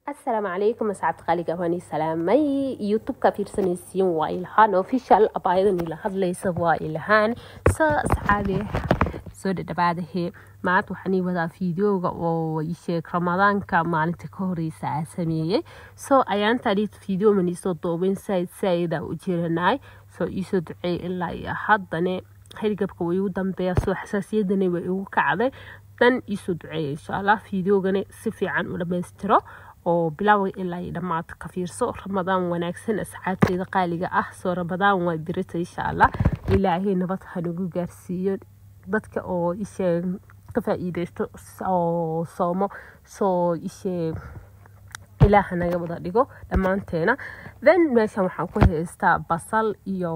السلام عليكم أصحاب قالي واني سلامي يوتيوب كفيرسنيسين وإلهان official أبايدني لحد ليس وإلهان أصحابي سود دبعده maanta waxaan wadaa fiidiyooga oo isheeg ramadaanka maalinta ka horeysa aan sameeyay soo ayaan taariikh fiidiyo man isoo doobin sayda u jiranay soo isoo ducay ilaa iyo haddana xilgabka way u dambeeya soo xasaasiyadana way ugu kacday dan isoo ducay insha Allah fiidiyogana si fiican u dhameystiro oo bilaaw ilaa iyo dhamaad ka fiirso ramadaan wanaagsan asxaabteeda qaaliga ah soo ramadaan waa birta insha Allah ilaahay nabad ha nagu gaarsiiyo dadka oo isheeg faa'iideysto oo soomo soo isheeg ilaaha naga wada dhigo dhamaanteena then meeshan waxaan ku haystaa basal iyo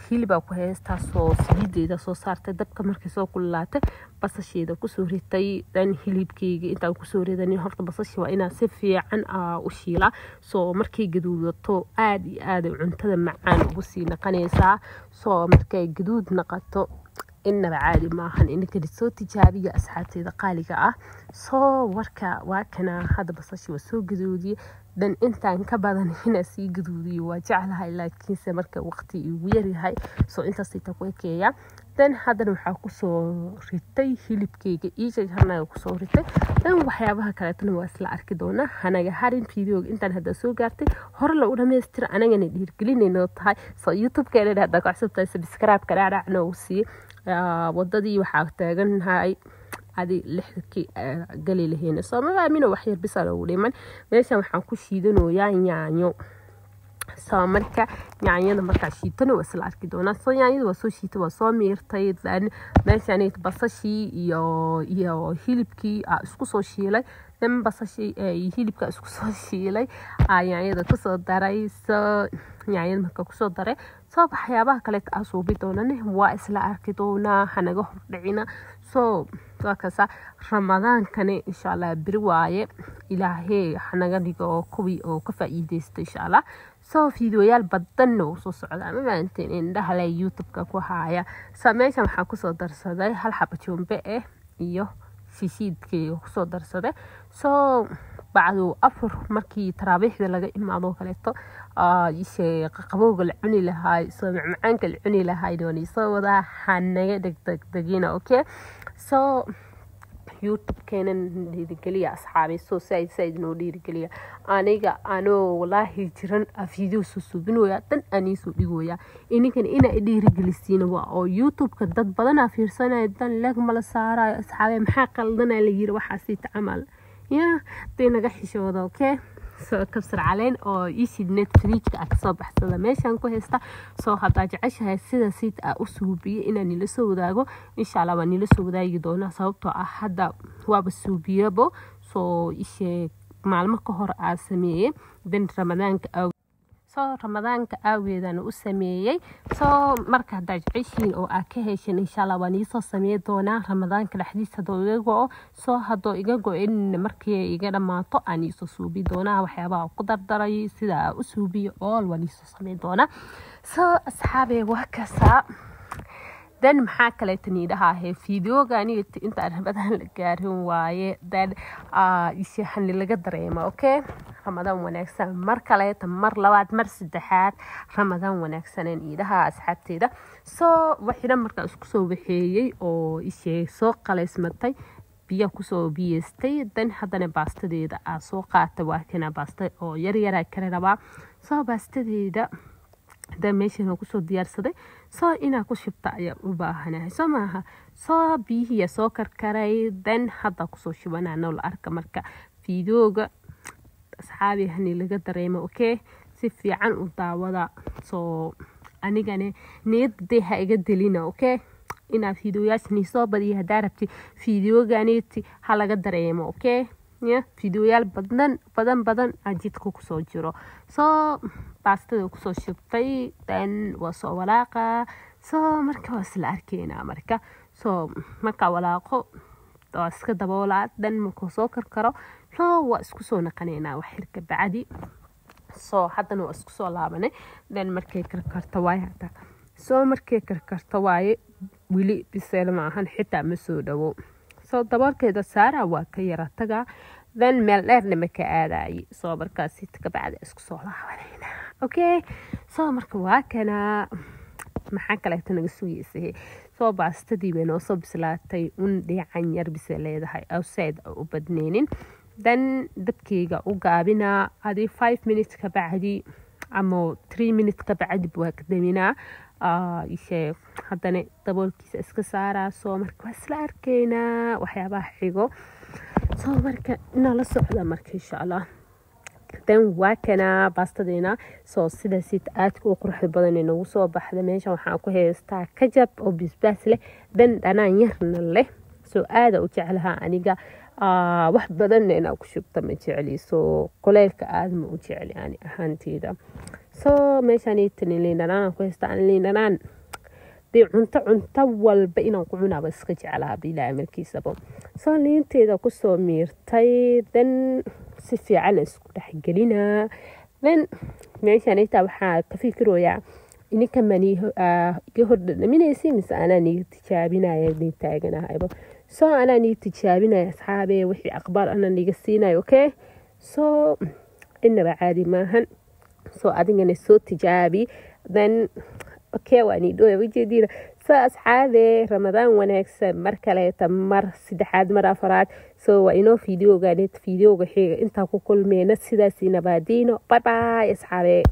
hilib ku haystaa soo saliideeda soo saartay dabka markay soo kululaatay basasheeda ku soo ritay then hilibkeyga intaan ku soo ridanin horta basasha waa inaan si fiican u shiila soo markay gaduudato aad iyo aad cuntada macaan ugu sii naqanaysaa soo markay gaduud naqato إننا عادي ما هن إنك الصوت تجارية أسحابتي قالقة صو وركا واكنا هذا بصشي وسوق جدودي دن أنت عنك بعدين هنا سي جدودي وجعلها إلى كيسة مركا وقتي ويري هاي صو أنت سيتقوي كيا دن هذا نحكو صو رتي هيلب كيجي إيجي هنا وصو رتي دن وحيابها كانت نوصل أركضونا هنا جهارين فيديو أنت هذا سوق جرتي هر لو أنا مستر أنا جن يرجليني نوت هاي صو يوتيوب كان هذا قاعد سبسكرايب كان عنه وسي wadadii waxa taaganhay adi lixdii gali laheena Soomaaliya min wax yar bisal oo dhiman meeshan waxaan ku shiidanayaa yaanyo saamarka yaanyada marka shiitano wasla arki doona soo yaanyada waa soo shiitay waa soo miirtay dan meeshan ay basashii iyo hilibkii isku soo shiilay dan basashii hilibka isku soo shiilay yaanyada ku soo daray soo yaanyada marka ku soo daray soo waxyaabaha kale ka asuubi doonane waa isla arki doona hanaga hordhicina soo kaasa ramadaan kane insha Allah biri waaye ilaahay hanaga dhigo kuwi oo ka faa'iideysto insha Allah soo fiidiyoyaal badan oo soo socda ma baanteen indhaha la YouTube-ka ku haaya sameeysan waxa ku soo darsaday hal xabo jumbe iyo shishiidkii ku soo darsaday soo بعده أفر مركي ترابيح ذا لقى إما عضو كليتو يشي قبوق العني لهاي سمع معانك العني لهاي دوني سو ذا حنية دقينا أوكي سو يوتيوب كان ديرجليا أصحابي سو سايد نو ديرجليا أنا والله جرن أفيديو سوسوبينو يا تن أني سوديو يا إني كان إنا ديرجلسين أو يوتيوب كدت بدنا في سنة دن لك مال سارة أصحابي محقل دنا اللي يروح حسيت عمل يا تينا قحشة وضع أوكي سو كبسر علين أو إيشي نتفليكس أكسب حسنا ماشان كويستا سو هباج عشها سيدا سيد أسوبي إنني لسوداغو إن شاء الله واني لسوداغي دونا صوبتو أحدا هو بسوبيه بو سو إيشي معلمة كهور آسميه دين رمضان أو رمضانka aaweedana u sameeyay soo marka hadaad jeceshiin oo aad ka heshin insha Allah waan isoo sameey doonaa ramadaanka dhaxdiisa doodago soo hado iga go'in markii iga dhamaato aan isoo suubi doonaa waxyaabaha ku dardaray sida u suubiyo oo waan isoo sameey doonaa soo asxaabe waa kasa dan maxaa kale taniidaha fiidiyogani inta ramadaan la gaarin waaye dan ishahan laga dareemo okay ramadaan wanaagsan mar kale mar labaad mar saddexaad ramadaan wanaagsan iidaha asxaabteeda soo waxina marka isku soo waxeeyay oo ishee soo qaleysmatay biyo ku soo biyeestay dan hadana baastadeeda soo qaata waa kana baasta oo yar yar kale rabaa soo baastadeeda da meeshan ku soo diyaarsaday soo ina ku shubta ayaa u baahanahay soo maaha soo biyihiya soo karkaray dan hadda ku soo shubanaano la arka marka fiidiyooga asxaabi hani laga dareemo okay si fiican u daawada soo anigane niyaddeeha iga delina okay ina fiidiyoyaasni soo badiya daarabti fiidiyooganeeti ha laga dareemo okay ya fiidiyoyaal badan ajidku ku soo jiro soo baastada ku soo shubtay dan waa soo walaaqa soo marka waa isla arkeena marka soo marka walaaqo waa iska daboolaa dan markuu soo karkaro soo waa isku soo naqaneena wax xirka bacdi soo haddana waa isku soo laabanay dan markay karkarto waay hada soo markay karkarto waay wili biseel ma ahan xitaa ma soo dhawo soo daboolkeeda saara waa ka yara taga then meel dheerna ma ka aadaayay soo markaasi ka bacdi isku soo laabanayna okay soo marka waa kana maxaa kaleeto naga sugeysay soo baastadii bay noo soo bislaatay dheecan yar bis leedahay outside u badneenin then dabkeyga u gaabinaa adii 5 minutes ka bacdi ama 3 minutes ka bacdi waa ka daminaa ishee haddana daboolkiisa iska saaraa soo marka waa isla arkaynaa waxyaabaha xigo soo marka inaa la socda marka insha allah then waa kana baastadeena soo sidaas aadka u quruxda badan inuu soo baxda meesha waxaan ku haystaa kajab oo bisbaas leh dan dhanaan yarna leh soo aada u jeclaha aniga wax badan inaa ku shubta ma jecli soo kuleylka aad ma u jecli ani ahaanteeda soo meeshaan tan liin dhanaan ku haystaa liin dhanaan dee cunto walba inaan ku cunaaba iska jeclaha bilaa amarkiisaba soo liinteeda kusoo miirtay then si fiican isku dhexgelinaa then meeshaan intaa waxaa ka fikirooyaa ininka mani iga hordhaminaysa mise anaa niga tijaabinaya nin taaganahayba soo anaa niga tijaabinaya asxaabee wixii aqbaar ana niga siinayo okay soo inaba caadi maahan soo adigana soo tijaabi then okay waani dhooya wajeediina soo asxaabee ramadaan wanaagsan mar kaleeta mar saddexaad mar afaraad soo waa inoo fiidiyooga xiga intaa ku kulmeena sidaas nabaadiino bye bye asxaabee